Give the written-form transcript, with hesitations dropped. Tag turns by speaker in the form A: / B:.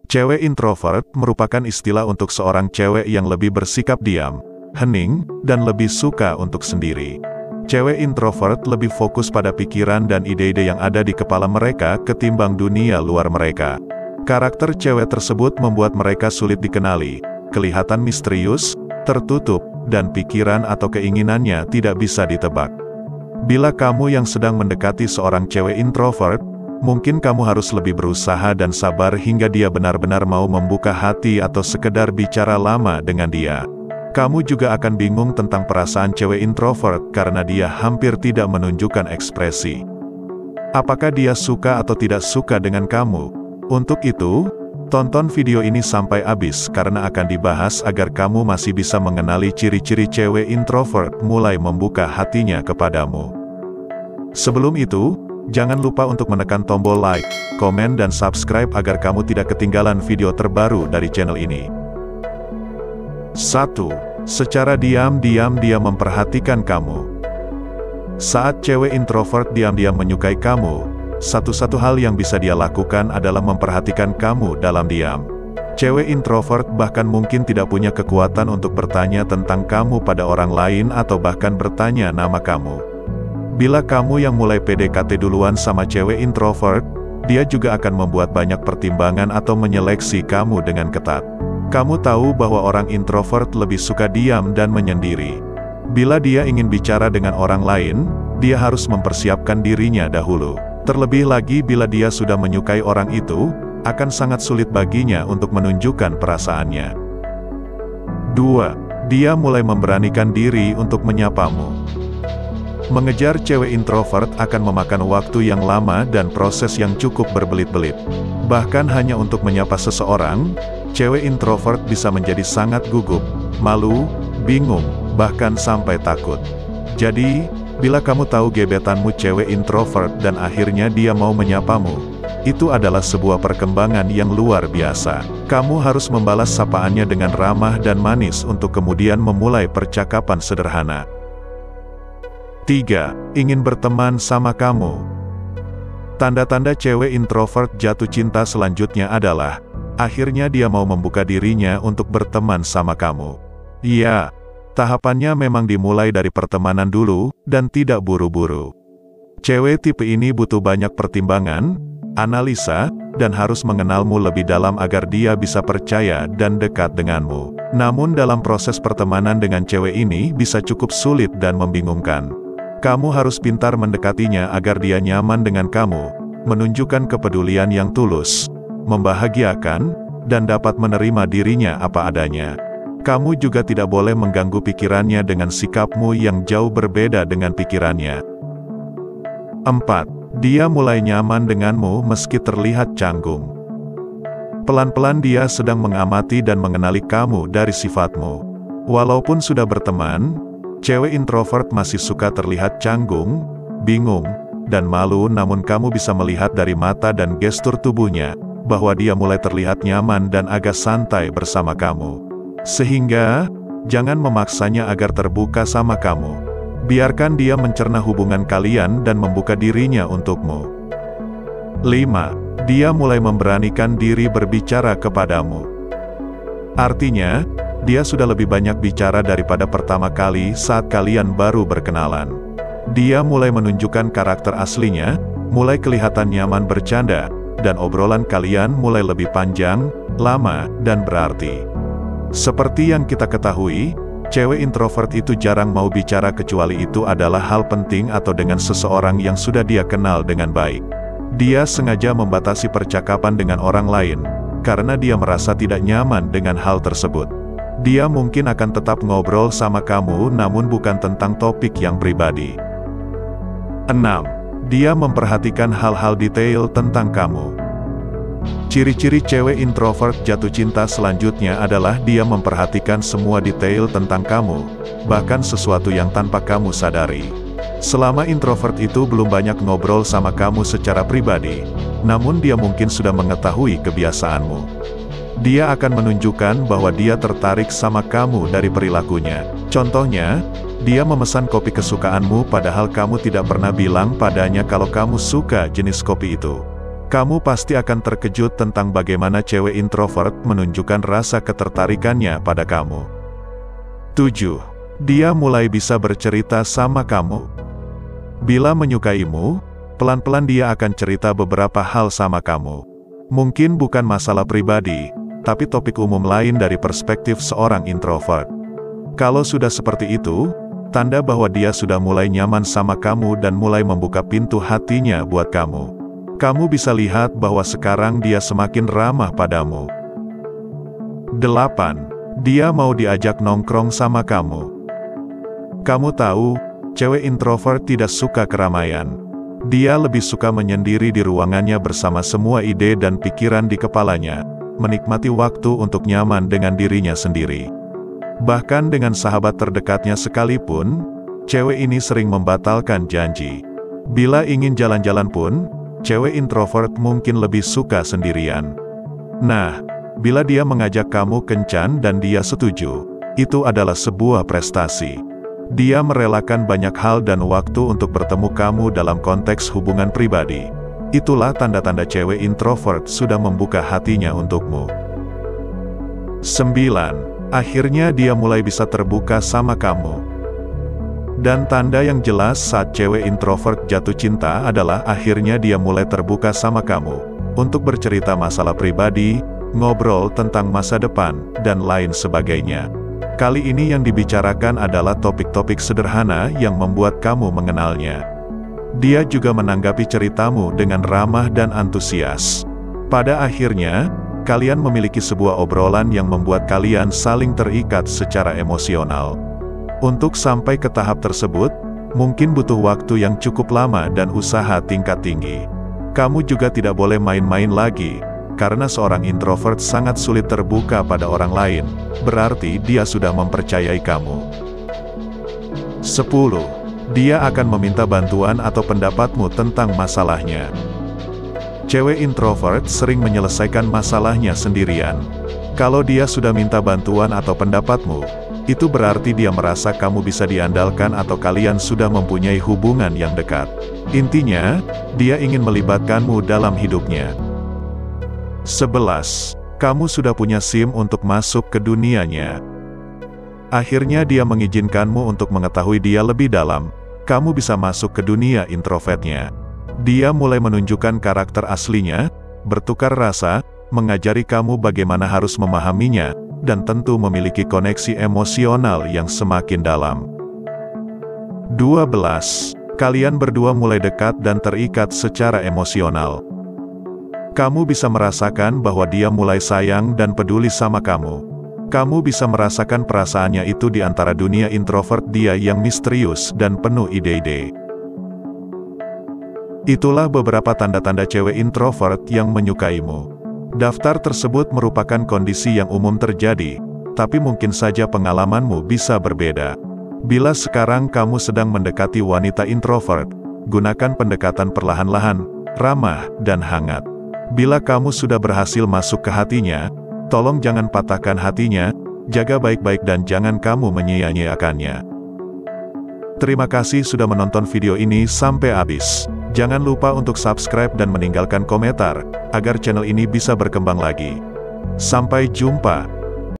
A: Cewek introvert merupakan istilah untuk seorang cewek yang lebih bersikap diam, hening, dan lebih suka untuk sendiri. Cewek introvert lebih fokus pada pikiran dan ide-ide yang ada di kepala mereka ketimbang dunia luar mereka. Karakter cewek tersebut membuat mereka sulit dikenali, kelihatan misterius, tertutup, dan pikiran atau keinginannya tidak bisa ditebak. Bila kamu yang sedang mendekati seorang cewek introvert, mungkin kamu harus lebih berusaha dan sabar hingga dia benar-benar mau membuka hati atau sekedar bicara lama dengan dia. Kamu juga akan bingung tentang perasaan cewek introvert karena dia hampir tidak menunjukkan ekspresi. Apakah dia suka atau tidak suka dengan kamu? Untuk itu, tonton video ini sampai habis karena akan dibahas agar kamu masih bisa mengenali ciri-ciri cewek introvert mulai membuka hatinya kepadamu. Sebelum itu, jangan lupa untuk menekan tombol like, komen dan subscribe agar kamu tidak ketinggalan video terbaru dari channel ini. 1. Secara diam-diam dia memperhatikan kamu. Saat cewek introvert diam-diam menyukai kamu, satu-satu hal yang bisa dia lakukan adalah memperhatikan kamu dalam diam. Cewek introvert bahkan mungkin tidak punya kekuatan untuk bertanya tentang kamu pada orang lain atau bahkan bertanya nama kamu. Bila kamu yang mulai PDKT duluan sama cewek introvert, dia juga akan membuat banyak pertimbangan atau menyeleksi kamu dengan ketat. Kamu tahu bahwa orang introvert lebih suka diam dan menyendiri. Bila dia ingin bicara dengan orang lain, dia harus mempersiapkan dirinya dahulu. Terlebih lagi bila dia sudah menyukai orang itu, akan sangat sulit baginya untuk menunjukkan perasaannya. 2. Dia mulai memberanikan diri untuk menyapamu. Mengejar cewek introvert akan memakan waktu yang lama dan proses yang cukup berbelit-belit. Bahkan hanya untuk menyapa seseorang, cewek introvert bisa menjadi sangat gugup, malu, bingung, bahkan sampai takut. Jadi, bila kamu tahu gebetanmu cewek introvert dan akhirnya dia mau menyapamu, itu adalah sebuah perkembangan yang luar biasa. Kamu harus membalas sapaannya dengan ramah dan manis untuk kemudian memulai percakapan sederhana. 3. Ingin berteman sama kamu. Tanda-tanda cewek introvert jatuh cinta selanjutnya adalah, akhirnya dia mau membuka dirinya untuk berteman sama kamu. Ya, tahapannya memang dimulai dari pertemanan dulu, dan tidak buru-buru. Cewek tipe ini butuh banyak pertimbangan, analisa, dan harus mengenalmu lebih dalam agar dia bisa percaya dan dekat denganmu. Namun dalam proses pertemanan dengan cewek ini bisa cukup sulit dan membingungkan. Kamu harus pintar mendekatinya agar dia nyaman dengan kamu, menunjukkan kepedulian yang tulus, membahagiakan, dan dapat menerima dirinya apa adanya. Kamu juga tidak boleh mengganggu pikirannya dengan sikapmu yang jauh berbeda dengan pikirannya. 4. Dia mulai nyaman denganmu meski terlihat canggung. Pelan-pelan dia sedang mengamati dan mengenali kamu dari sifatmu. Walaupun sudah berteman, cewek introvert masih suka terlihat canggung, bingung, dan malu, namun kamu bisa melihat dari mata dan gestur tubuhnya, bahwa dia mulai terlihat nyaman dan agak santai bersama kamu. Sehingga, jangan memaksanya agar terbuka sama kamu. Biarkan dia mencerna hubungan kalian dan membuka dirinya untukmu. 5. Dia mulai memberanikan diri berbicara kepadamu. Artinya, dia sudah lebih banyak bicara daripada pertama kali saat kalian baru berkenalan. Dia mulai menunjukkan karakter aslinya, mulai kelihatan nyaman bercanda, dan obrolan kalian mulai lebih panjang, lama, dan berarti. Seperti yang kita ketahui, cewek introvert itu jarang mau bicara kecuali itu adalah hal penting atau dengan seseorang yang sudah dia kenal dengan baik. Dia sengaja membatasi percakapan dengan orang lain, karena dia merasa tidak nyaman dengan hal tersebut. Dia mungkin akan tetap ngobrol sama kamu namun bukan tentang topik yang pribadi. 6. Dia memperhatikan hal-hal detail tentang kamu. Ciri-ciri cewek introvert jatuh cinta selanjutnya adalah dia memperhatikan semua detail tentang kamu, bahkan sesuatu yang tanpa kamu sadari. Selama introvert itu belum banyak ngobrol sama kamu secara pribadi, namun dia mungkin sudah mengetahui kebiasaanmu. Dia akan menunjukkan bahwa dia tertarik sama kamu dari perilakunya. Contohnya, dia memesan kopi kesukaanmu padahal kamu tidak pernah bilang padanya kalau kamu suka jenis kopi itu. Kamu pasti akan terkejut tentang bagaimana cewek introvert menunjukkan rasa ketertarikannya pada kamu. 7. Dia mulai bisa bercerita sama kamu. Bila menyukaimu, pelan-pelan dia akan cerita beberapa hal sama kamu. Mungkin bukan masalah pribadi, tapi topik umum lain dari perspektif seorang introvert. Kalau sudah seperti itu, tanda bahwa dia sudah mulai nyaman sama kamu dan mulai membuka pintu hatinya buat kamu. Kamu bisa lihat bahwa sekarang dia semakin ramah padamu. 8. Dia mau diajak nongkrong sama kamu. Kamu tahu, cewek introvert tidak suka keramaian. Dia lebih suka menyendiri di ruangannya bersama semua ide dan pikiran di kepalanya, menikmati waktu untuk nyaman dengan dirinya sendiri. Bahkan dengan sahabat terdekatnya sekalipun, cewek ini sering membatalkan janji. Bila ingin jalan-jalan pun, cewek introvert mungkin lebih suka sendirian. Nah, bila dia mengajak kamu kencan dan dia setuju, itu adalah sebuah prestasi. Dia merelakan banyak hal dan waktu untuk bertemu kamu dalam konteks hubungan pribadi. Itulah tanda-tanda cewek introvert sudah membuka hatinya untukmu. 9. Akhirnya dia mulai bisa terbuka sama kamu. Dan tanda yang jelas saat cewek introvert jatuh cinta adalah akhirnya dia mulai terbuka sama kamu, untuk bercerita masalah pribadi, ngobrol tentang masa depan, dan lain sebagainya. Kali ini yang dibicarakan adalah topik-topik sederhana yang membuat kamu mengenalnya. Dia juga menanggapi ceritamu dengan ramah dan antusias. Pada akhirnya, kalian memiliki sebuah obrolan yang membuat kalian saling terikat secara emosional. Untuk sampai ke tahap tersebut, mungkin butuh waktu yang cukup lama dan usaha tingkat tinggi. Kamu juga tidak boleh main-main lagi, karena seorang introvert sangat sulit terbuka pada orang lain, berarti dia sudah mempercayai kamu. 10. Dia akan meminta bantuan atau pendapatmu tentang masalahnya. Cewek introvert sering menyelesaikan masalahnya sendirian. Kalau dia sudah minta bantuan atau pendapatmu, itu berarti dia merasa kamu bisa diandalkan atau kalian sudah mempunyai hubungan yang dekat. Intinya, dia ingin melibatkanmu dalam hidupnya. 11. Kamu sudah punya SIM untuk masuk ke dunianya. Akhirnya dia mengizinkanmu untuk mengetahui dia lebih dalam. Kamu bisa masuk ke dunia introvertnya. Dia mulai menunjukkan karakter aslinya, bertukar rasa, mengajari kamu bagaimana harus memahaminya, dan tentu memiliki koneksi emosional yang semakin dalam. 12. Kalian berdua mulai dekat dan terikat secara emosional. Kamu bisa merasakan bahwa dia mulai sayang dan peduli sama kamu. Kamu bisa merasakan perasaannya itu di antara dunia introvert dia yang misterius dan penuh ide-ide. Itulah beberapa tanda-tanda cewek introvert yang menyukaimu. Daftar tersebut merupakan kondisi yang umum terjadi, tapi mungkin saja pengalamanmu bisa berbeda. Bila sekarang kamu sedang mendekati wanita introvert, gunakan pendekatan perlahan-lahan, ramah, dan hangat. Bila kamu sudah berhasil masuk ke hatinya, tolong jangan patahkan hatinya, jaga baik-baik dan jangan kamu menyia-nyiakannya. Terima kasih sudah menonton video ini sampai habis. Jangan lupa untuk subscribe dan meninggalkan komentar, agar channel ini bisa berkembang lagi. Sampai jumpa.